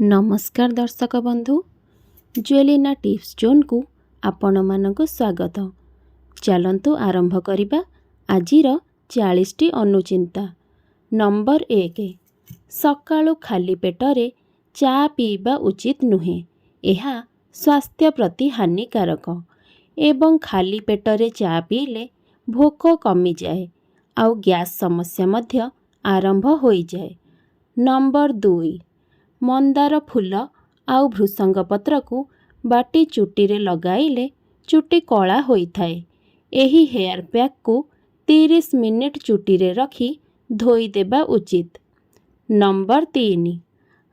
नमस्कार दर्शक बंधु, ज्वेलिना टिप्स जोन को आपण मानक स्वागत। चलंतु आरंभ करिबा आजिर 40टी अनुचिंता। नंबर 1, सकाळु खाली पेटरे चा पीवा उचित नुहे। यह स्वास्थ्य प्रति हानिकारक एवं खाली पेटरे चा पीले भोक कमी जाए आउ गैस समस्या मध्य आरंभ होई जाए। नंबर 2, मंदार फूल आउ भृसंग पत्र को बाटी चुटी रे लगाइले चुटी कला होई थाए। एही हेयर पैक को 30 मिनिट चुटी रे रखी धोई देबा उचित। नंबर 3,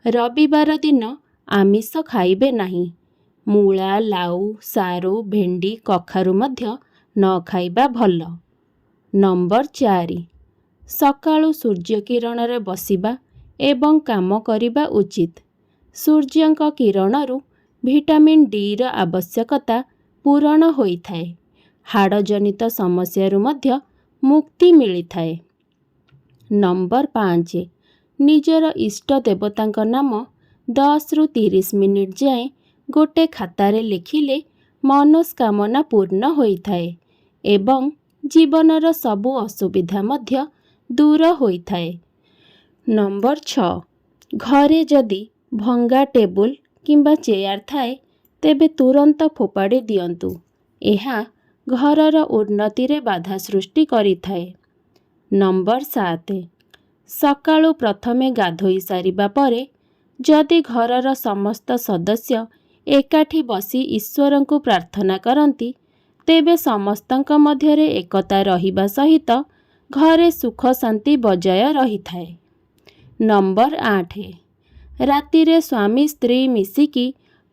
रविवार दिन आमिष खाइबे नहीं। मूला, लाउ, सारू, भेंडी, कखारु मध्य न खाइबा भल। नंबर 4, सकाळु सूर्य किरण रे बसिबा एवं काम करिबा उचित। सूर्यंक किरणरु विटामिन डी र आवश्यकता पूरण होई थाए। हाड़ जनित समस्यारु मध्य मुक्ति मिली थाए। नंबर 5, निजर इष्ट देवतांक नाम 10 रु 30 मिनिट जाए गोटे खातारे लिखिले मनोस्कामना पूर्ण होई थाए एवं जीवनर सबु असुविधा मध्य दूर होई थाए। नंबर 6, घरे जदि भंगा टेबुल किंबा चेयर थाए तेबे तुरंत फोपाड़ी दियंतु। एहा घरर उन्नति रे बाधा सृष्टि करि थाए। नंबर 7, सकाळु प्रथमे गाधोई सारिबा परे जदि घरर समस्त सदस्य एकाठी बसी ईश्वरंकु प्रार्थना करंती तेबे समस्तंक मध्यरे एकता रहिबा सहित घरे सुख शांति बजाय रही थाए। नंबर 8, राति रे स्वामी स्त्री मिसिकी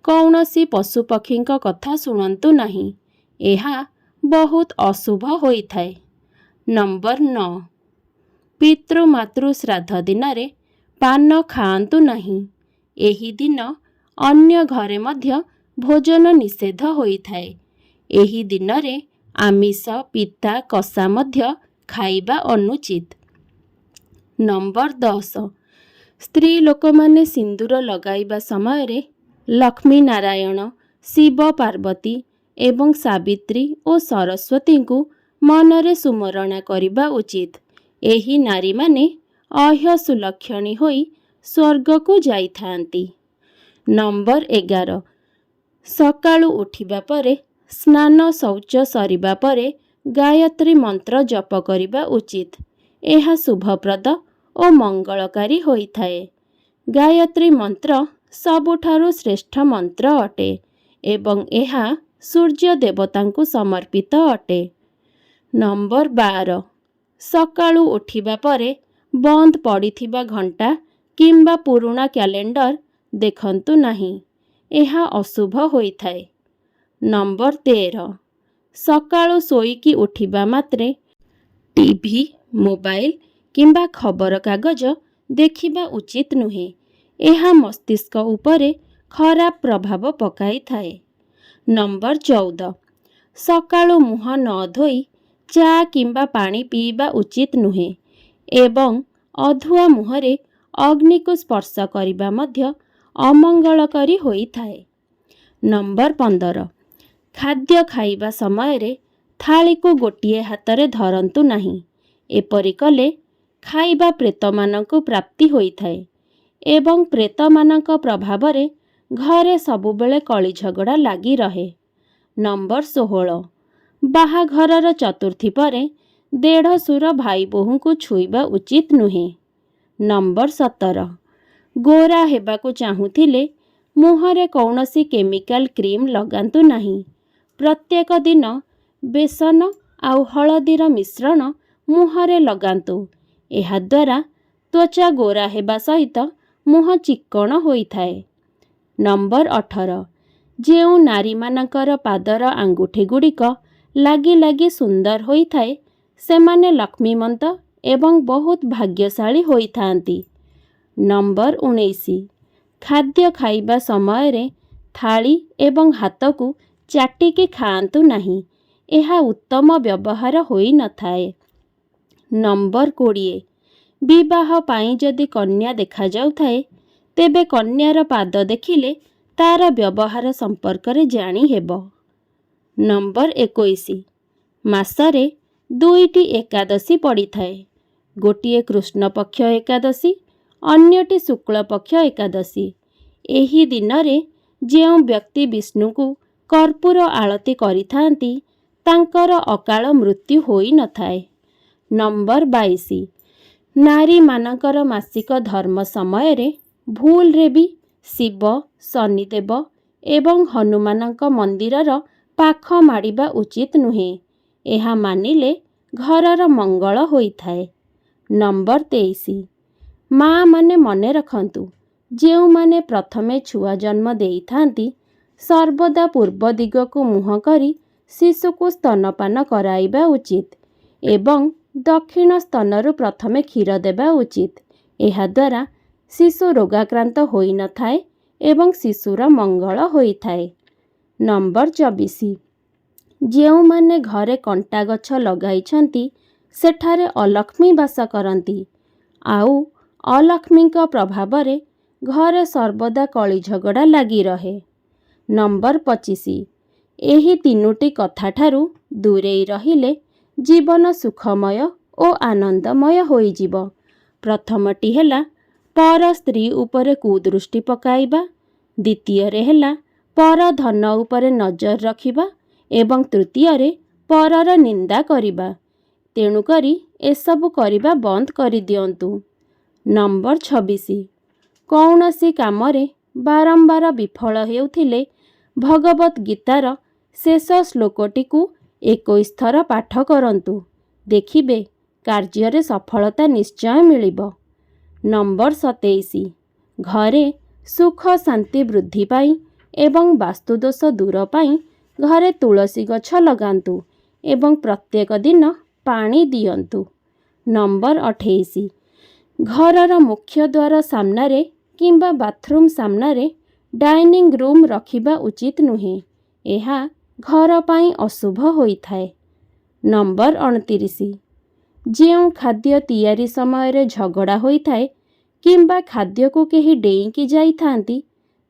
कौनसी पशुपक्षी कथा शुणंतु नहीं। एहा बहुत अशुभ होई थाए। नंबर 9, पितृ मातृ श्राद्ध दिन रे पान खाआंतु नहीं। एही दिन अन्य घरे मध्य भोजन निषेध होई थाए। एही दिन रे आमिष, पिता, कषा मध्य खाइबा अनुचित। नंबर 10, स्त्री लोक माने सिंदूर लगाइबा समय रे लक्ष्मी नारायण, शिव पार्वती एवं सावित्री और सरस्वती को मनरे सुमरणा करिबा उचित। एही नारी माने अह्य सुलक्षणी होई स्वर्ग को जाई थांती। नंबर 11, सकाळु उठिबा परे स्नान शौच सरिबा परे गायत्री मंत्र जप करिबा उचित। एहा शुभप्रद और मंगलकारी होई थाए। गायत्री मंत्र सबुठारु श्रेष्ठ मंत्र अटे एवं एहा सूर्य देवतांकु समर्पित अटे। नंबर 12, सकाळु उठिबा परे बंद पड़िथिबा घंटा किंबा पुराणा कैलेंडर देखंतु नहीं। एहा अशुभ होई थाए। नंबर 13, सकाळु सोईकी उठिबा मात्रे टीवी, मोबाइल किंबा खबर कागज देखिबा उचित नुहे। एहा मस्तिष्क उपरे खराब प्रभाव पकाई थाए। नंबर 14, सकाळु मुह न धोई चा किंबा पानी पीबा उचित नुहे एवं अधुआ मुहरे अग्नि को स्पर्श करिबा मध्य अमंगलकारी होई थाए। नंबर 15, खाद्य खाइबा समय रे थाली को गोटिए हातरे धरंतु नहीं। एपरि कले खाइबा प्रेत मानंकु प्राप्ति होई थाए एवं प्रेत मानंक प्रभाव रे घरे सबुबेले कली झगड़ा लागी रहे। नंबर 16, बाहाघरर चतुर्थी परे देढ़सुर भाई बोहू को छुईबा उचित नुहे। नंबर 17, गोरा हेबाकु चाहूथिले मुहरे कौनसी केमिकल क्रीम लगांतु नहीं। प्रत्येक दिन बेसन आउ हलदीर मिश्रण मुहरे लगांतु। एहा द्वारा त्वचा गोरा हेबा सहित मुह चिक्कण होई थाए। नंबर 18, जेउ नारी मानकर पादर आंगुठी गुड़िक लागी लागी सुंदर होई थाए सेमाने लक्ष्मीमंत एवं बहुत भाग्यशाली होई थांती। नंबर 19, खाद्य खाइबा समय रे थाली एवं हाथ को चाटिकी खाआंतु नहीं। एहा उत्तम व्यवहार होई न थाए। नंबर 20, विवाह पाई जदि कन्या देखा जाउ थाए ତେବେ କନ୍ୟାର ପାଦ ଦେଖିଲେ ତାର ବ୍ୟବହାର ସମ୍ପର୍କରେ ଜାଣିହେବ। ନମ୍ବର 21। ମାସରେ 2ଟି ଏକାଦଶୀ ପଡ଼ିଥାଏ। ଗୋଟିଏ କୃଷ୍ଣପକ୍ଷ ଏକାଦଶୀ, ଅନ୍ୟଟି ଶୁକ୍ଳପକ୍ଷ ଏକାଦଶୀ। ଏହି ଦିନରେ ଯେଉଁ ବ୍ୟକ୍ତି ବିଷ୍ଣୁଙ୍କୁ କର୍ପୂର ଆଳତି କରିଥାନ୍ତି ତାଙ୍କର ଅକାଳ ମୃତ୍ୟୁ ହୋଇନଥାଏ। ନମ୍ବର 22। ନାରୀମାନଙ୍କର ମାସିକ ଧର୍ମ ସମୟରେ ଭୁଲରେ ବି ଶିବ, ଶନିଦେବ ଏବଂ ହନୁମାନଙ୍କ ମନ୍ଦିରର ପାଖ ମାଡ଼ିବା ଉଚିତ ନୁହେଁ। ଏହା ମାନିଲେ ଘରର ମଙ୍ଗଳ ହୋଇଥାଏ। ନମ୍ବର 23। ମାଆମାନେ ମନେ ରଖନ୍ତୁ, ଯେଉଁମାନେ ପ୍ରଥମେ ଛୁଆ ଜନ୍ମ ଦେଇଥାନ୍ତି ସର୍ବଦା ପୂର୍ବ ଦିଗକୁ ମୁହଁ କରି ଶିଶୁକୁ ସ୍ତନପାନ କରାଇବା ଉଚିତ ଏବଂ ଦକ୍ଷିଣ ସ୍ତନରୁ ପ୍ରଥମେ କ୍ଷୀର ଦେବା ଉଚିତ। ଏହାଦ୍ୱାରା ଶିଶୁ ରୋଗାକ୍ରାନ୍ତ ହୋଇନଥାଏ ଏବଂ ଶିଶୁର ମଙ୍ଗଳ ହୋଇଥାଏ। ନମ୍ବର 24। ଯେଉଁମାନେ ଘରେ କଣ୍ଟା ଗଛ ଲଗାଇଛନ୍ତି ସେଠାରେ ଅଲକ୍ଷ୍ମୀ ବାସ କରନ୍ତି। ଆଉ ଅଲକ୍ଷ୍ମୀଙ୍କ ପ୍ରଭାବରେ ଘରେ ସର୍ବଦା କଳିଝଗଡ଼ା ଲାଗି ରହେ। ନମ୍ବର 25। ଏହି 3ଟି କଥାଠାରୁ ଦୂରେଇ ରହିଲେ ଜୀବନ ସୁଖମୟ ଓ ଆନନ୍ଦମୟ ହୋଇଯିବ। ପ୍ରଥମଟି ହେଲା ପର ସ୍ତ୍ରୀ ଉପରେ କୁଦୃଷ୍ଟି ପକାଇବା, ଦ୍ୱିତୀୟରେ ହେଲା ପର ଧନ ଉପରେ ନଜର ରଖିବା ଏବଂ ତୃତୀୟରେ ପରର ନିନ୍ଦା କରିବା। ତେଣୁକରି ଏସବୁ କରିବା ବନ୍ଦ କରିଦିଅନ୍ତୁ। ନମ୍ବର 26। କୌଣସି କାମରେ ବାରମ୍ବାର ବିଫଳ ହେଉଥିଲେ ଭଗବତ୍ ଗୀତାର ଶେଷ ଶ୍ଲୋକଟିକୁ 21 ଥର ପାଠ କରନ୍ତୁ। ଦେଖିବେ କାର୍ଯ୍ୟରେ ସଫଳତା ନିଶ୍ଚୟ ମିଳିବ। ନମ୍ବର 27। ଘରେ ସୁଖ ଶାନ୍ତି ବୃଦ୍ଧି ପାଇଁ ଏବଂ ବାସ୍ତୁଦୋଷ ଦୂର ପାଇଁ ଘରେ ତୁଳସୀ ଗଛ ଲଗାନ୍ତୁ ଏବଂ ପ୍ରତ୍ୟେକ ଦିନ ପାଣି ଦିଅନ୍ତୁ। ନମ୍ବର 28। ଘରର ମୁଖ୍ୟ ଦ୍ୱାର ସାମ୍ନାରେ କିମ୍ବା ବାଥରୁମ୍ ସାମ୍ନାରେ ଡାଇନିଂ ରୁମ୍ ରଖିବା ଉଚିତ ନୁହେଁ। ଏହା ଘର ପାଇଁ ଅଶୁଭ ହୋଇଥାଏ। ନମ୍ବର 29। ଯେଉଁ ଖାଦ୍ୟ ତିଆରି ସମୟରେ ଝଗଡ଼ା ହୋଇଥାଏ କିମ୍ବା ଖାଦ୍ୟକୁ କେହି ଡେଇଁକି ଯାଇଥାନ୍ତି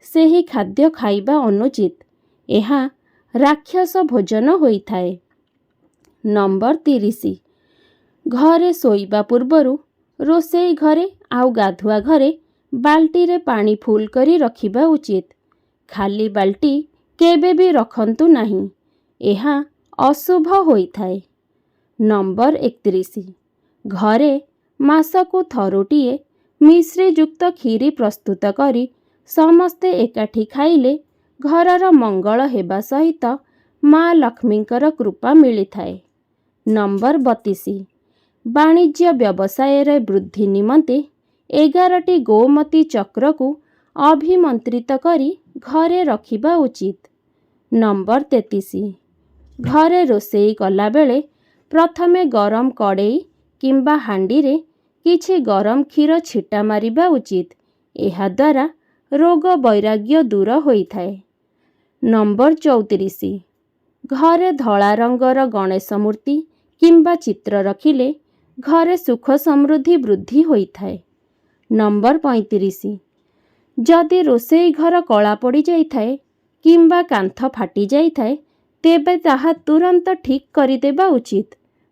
ସେହି ଖାଦ୍ୟ ଖାଇବା ଅନୁଚିତ। ଏହା ରାକ୍ଷସ ଭୋଜନ ହୋଇଥାଏ। ନମ୍ବର 30। ଘରେ ଶୋଇବା ପୂର୍ବରୁ ରୋଷେଇ ଘରେ ଆଉ ଗାଧୁଆ ଘରେ ବାଲ୍ଟିରେ ପାଣି ଫୁଲ କରି ରଖିବା ଉଚିତ। ଖାଲି ବାଲ୍ଟି କେବେ ବି ରଖନ୍ତୁ ନାହିଁ। ଏହା ଅଶୁଭ ହୋଇଥାଏ। ନମ୍ବର 31। ଘରେ ମାସକୁ ଥରୁଟିଏ ମିଶ୍ରିଯୁକ୍ତ କ୍ଷୀରି ପ୍ରସ୍ତୁତ କରି ସମସ୍ତେ ଏକାଠି ଖାଇଲେ ଘରର ମଙ୍ଗଳ ହେବା ସହିତ ମା ଲକ୍ଷ୍ମୀଙ୍କର କୃପା ମିଳିଥାଏ। ନମ୍ବର 32। ବାଣିଜ୍ୟ ବ୍ୟବସାୟରେ ବୃଦ୍ଧି ନିମନ୍ତେ 11ଟି ଗୋମତୀ ଚକ୍ରକୁ ଅଭିମନ୍ତ୍ରିତ କରି ଘରେ ରଖିବା ଉଚିତ। ନମ୍ବର 33। ଘରେ ରୋଷେଇ କଲାବେଳେ ପ୍ରଥମେ ଗରମ କଡ଼େଇ କିମ୍ବା ହାଣ୍ଡିରେ କିଛି ଗରମ କ୍ଷୀର ଛିଟା ମାରିବା ଉଚିତ। ଏହାଦ୍ୱାରା ରୋଗ ବୈରାଗ୍ୟ ଦୂର ହୋଇଥାଏ। ନମ୍ବର 34। ଘରେ ଧଳା ରଙ୍ଗର ଗଣେଶ ମୂର୍ତ୍ତି କିମ୍ବା ଚିତ୍ର ରଖିଲେ ଘରେ ସୁଖ ସମୃଦ୍ଧି ବୃଦ୍ଧି ହୋଇଥାଏ। ନମ୍ବର 35। ଯଦି ରୋଷେଇ ଘର କଳା ପଡ଼ିଯାଇଥାଏ କିମ୍ବା କାନ୍ଥ ଫାଟି ଯାଇଥାଏ ତେବେ ତାହା ତୁରନ୍ତ ଠିକ୍ କରିଦେବା ଉଚିତ,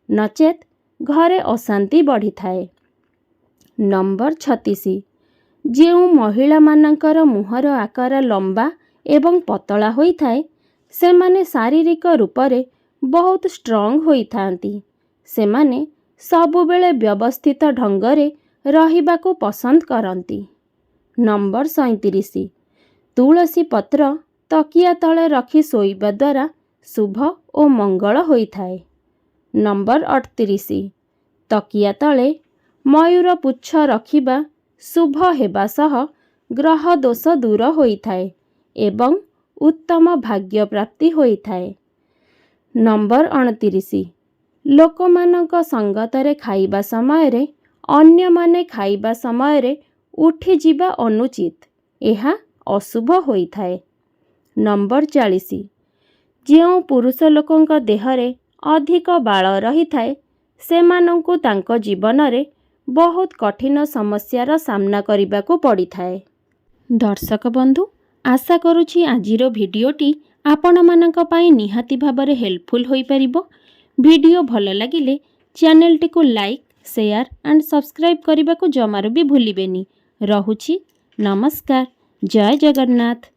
ନଚେତ୍ ଘରେ ଅଶାନ୍ତି ବଢ଼ିଥାଏ। ନମ୍ବର 36। ଯେଉଁ ମହିଳାମାନଙ୍କର ମୁହଁର ଆକାର ଲମ୍ବା ଏବଂ ପତଳା ହୋଇଥାଏ ସେମାନେ ଶାରୀରିକ ରୂପରେ ବହୁତ ଷ୍ଟ୍ରଙ୍ଗ ହୋଇଥାନ୍ତି। ସେମାନେ ସବୁବେଳେ ବ୍ୟବସ୍ଥିତ ଢଙ୍ଗରେ ରହିବାକୁ ପସନ୍ଦ କରନ୍ତି। ନମ୍ବର 37। ତୁଳସୀ ପତ୍ର ତକିଆ ତଳେ ରଖି ଶୋଇବା ଦ୍ୱାରା ଶୁଭ ଓ ମଙ୍ଗଳ ହୋଇଥାଏ। ନମ୍ବର 38। ତକିଆ ତଳେ ମୟୂର ପୁଚ୍ଛ ରଖିବା ଶୁଭ ହେବା ସହ ଗ୍ରହ ଦୋଷ ଦୂର ହୋଇଥାଏ ଏବଂ ଉତ୍ତମ ଭାଗ୍ୟ ପ୍ରାପ୍ତି ହୋଇଥାଏ। ନମ୍ବର 29। ଲୋକମାନଙ୍କ ସଙ୍ଗତରେ ଖାଇବା ସମୟରେ ଅନ୍ୟମାନେ ଖାଇବା ସମୟରେ ଉଠିଯିବା ଅନୁଚିତ। ଏହା ଅଶୁଭ ହୋଇଥାଏ। ନମ୍ବର 40। ଯେଉଁ ପୁରୁଷ ଲୋକଙ୍କ ଦେହରେ ଅଧିକ ବାଳ ରହିଥାଏ ସେମାନଙ୍କୁ ତାଙ୍କ ଜୀବନରେ ବହୁତ କଠିନ ସମସ୍ୟାର ସାମ୍ନା କରିବାକୁ ପଡ଼ିଥାଏ। दर्शक बंधु आशा करुछि आजिर भिडियोटी आपणमानंक पई निहाती भाबरे हेल्पफुल होई परिबो। भिडियो भल लागिले चैनल टी को लाइक शेयर एंड सब्सक्राइब करने को जमारू भी भूलिबेनी। रहुछि नमस्कार। जय जगन्नाथ।